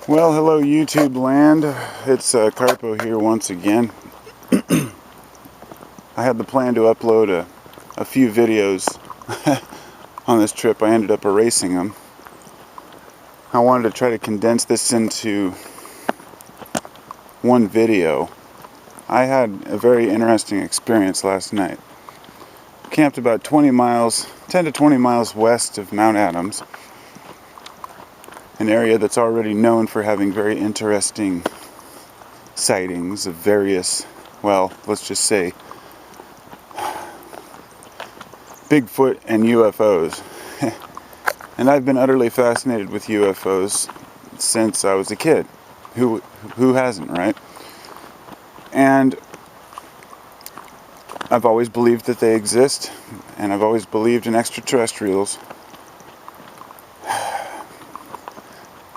Well, hello YouTube land. It's Carpo here once again. I had the plan to upload a few videos on this trip. I ended up erasing them. I wanted to try to condense this into one video. I had a very interesting experience last night. Camped about 10 to 20 miles west of Mount Adams, an area that's already known for having very interesting sightings of various, well, let's just say, Bigfoot and UFOs. And I've been utterly fascinated with UFOs since I was a kid. Who hasn't, right? And I've always believed that they exist, and I've always believed in extraterrestrials.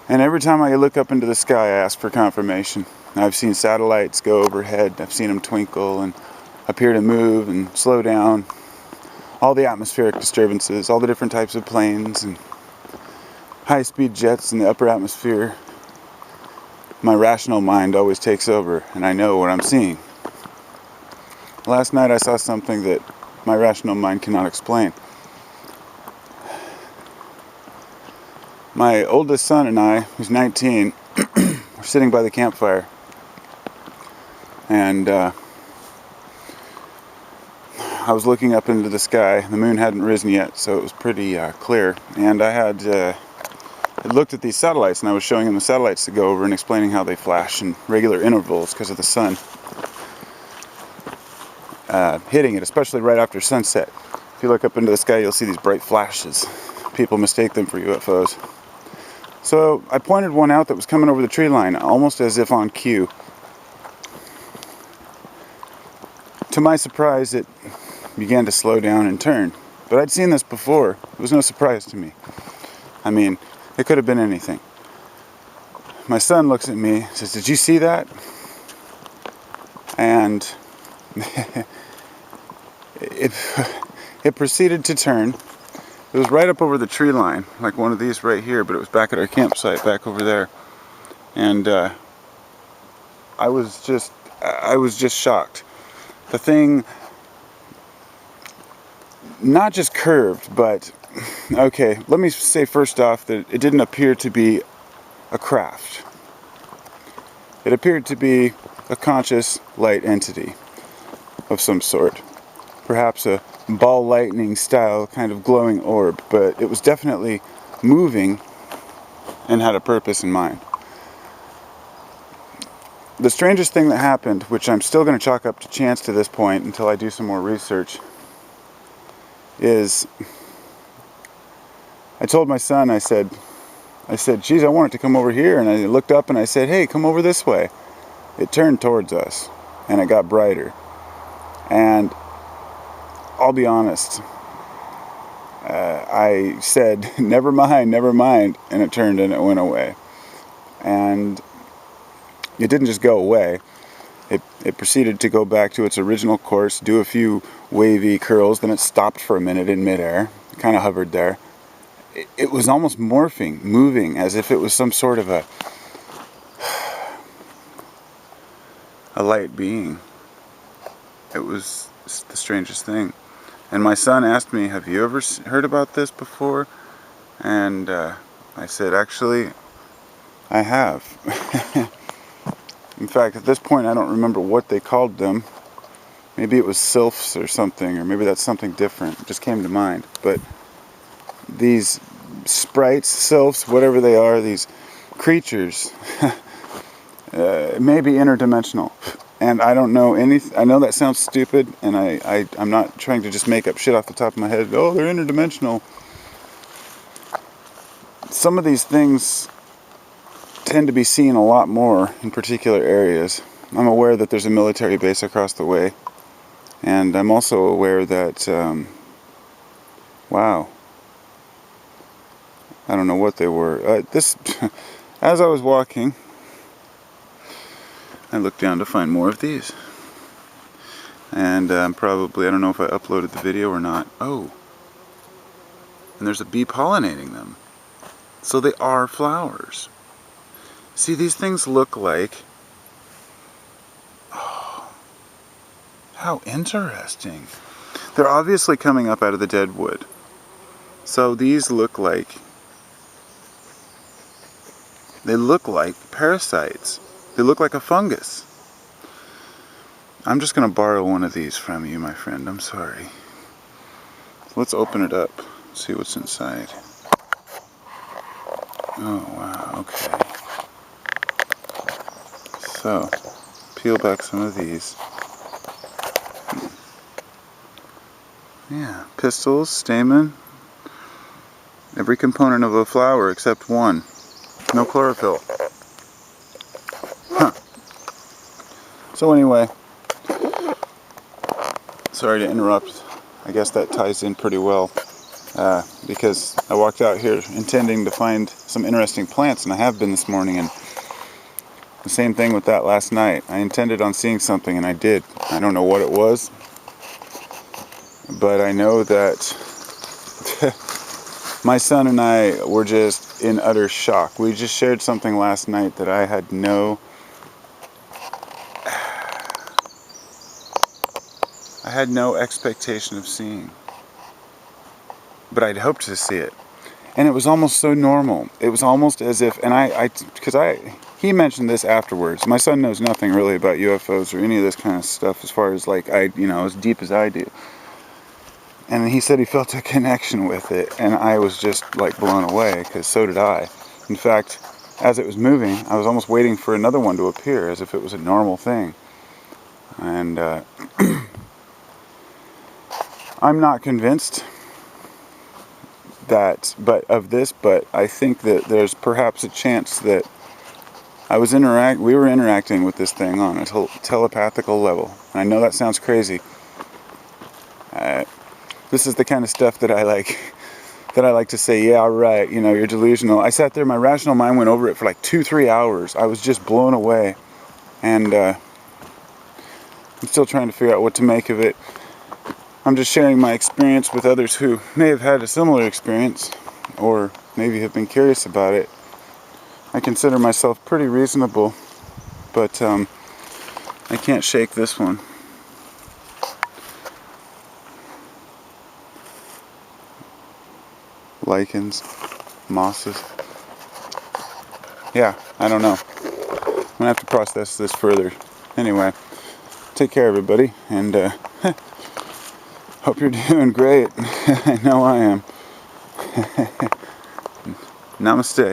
And every time I look up into the sky, I ask for confirmation. I've seen satellites go overhead. I've seen them twinkle and appear to move and slow down. All the atmospheric disturbances, all the different types of planes and high-speed jets in the upper atmosphere. My rational mind always takes over, and I know what I'm seeing. Last night I saw something that my rational mind cannot explain. My oldest son and I, who's 19, were sitting by the campfire, and I was looking up into the sky. The moon hadn't risen yet, so it was pretty clear, and I had looked at these satellites, and I was showing him the satellites to go over and explaining how they flash in regular intervals because of the sun hitting it, especially right after sunset. If you look up into the sky, you'll see these bright flashes. People mistake them for UFOs. So I pointed one out that was coming over the tree line, almost as if on cue. To my surprise, it began to slow down and turn. But I'd seen this before. It was no surprise to me. I mean, it could have been anything. My son looks at me and says, "Did you see that?" And it proceeded to turn. It was right up over the tree line, like one of these right here, but it was back at our campsite, back over there. And I was just shocked. The thing, not just curved, but, okay, let me say first off that it didn't appear to be a craft. It appeared to be a conscious light entity of some sort. Perhaps a ball lightning style kind of glowing orb, but it was definitely moving and had a purpose in mind. The strangest thing that happened, which I'm still going to chalk up to chance to this point until I do some more research, is I told my son, I said, "Geez, I want it to come over here." And I looked up and I said, "Hey, come over this way." It turned towards us and it got brighter. And I'll be honest, I said, never mind, and it turned and it went away. And it didn't just go away. It proceeded to go back to its original course, do a few wavy curls, then it stopped for a minute in midair, kind of hovered there. It was almost morphing, moving, as if it was some sort of a light being. It was the strangest thing. And my son asked me, "Have you ever heard about this before?" And I said, "Actually, I have." In fact, at this point, I don't remember what they called them. Maybe it was sylphs or something, or maybe that's something different. It just came to mind. But these sprites, sylphs, whatever they are, these creatures, may be interdimensional. And I don't know anything. I know that sounds stupid, and I'm not trying to just make up shit off the top of my head. Oh, they're interdimensional. Some of these things tend to be seen a lot more in particular areas. I'm aware that there's a military base across the way, and I'm also aware that, wow, I don't know what they were. As I was walking, I looked down to find more of these. And probably, I don't know if I uploaded the video or not. Oh, and there's a bee pollinating them. So they are flowers. See, these things look like... How interesting. They're obviously coming up out of the dead wood. So these look like... They look like parasites. They look like a fungus. I'm just going to borrow one of these from you, my friend. I'm sorry. Let's open it up. See what's inside. Oh, wow. Okay. So, peel back some of these. Yeah. Pistils, stamen. Every component of a flower except one. No chlorophyll. Huh. So anyway, sorry to interrupt. I guess that ties in pretty well. Because I walked out here intending to find some interesting plants, and I have been this morning, and the same thing with that last night. I intended on seeing something, and I did. I don't know what it was, but I know that my son and I were just in utter shock. We just shared something last night that I had no expectation of seeing. But I'd hoped to see it. And it was almost so normal. It was almost as if, and he mentioned this afterwards. My son knows nothing really about UFOs or any of this kind of stuff as far as like, as deep as I do. And he said he felt a connection with it, and I was just like blown away, because so did I. In fact, as it was moving, I was almost waiting for another one to appear, as if it was a normal thing. And I'm not convinced but I think that there's perhaps a chance that we were interacting with this thing on a telepathical level. And I know that sounds crazy. This is the kind of stuff that I like to say, yeah, right, you're delusional. I sat there, my rational mind went over it for like 2-3 hours. I was just blown away. And I'm still trying to figure out what to make of it. I'm just sharing my experience with others who may have had a similar experience, or maybe have been curious about it. I consider myself pretty reasonable, but I can't shake this one. Lichens, mosses. Yeah, I don't know. I'm gonna have to process this further. Anyway, take care, everybody, and hope you're doing great. I know I am. Namaste.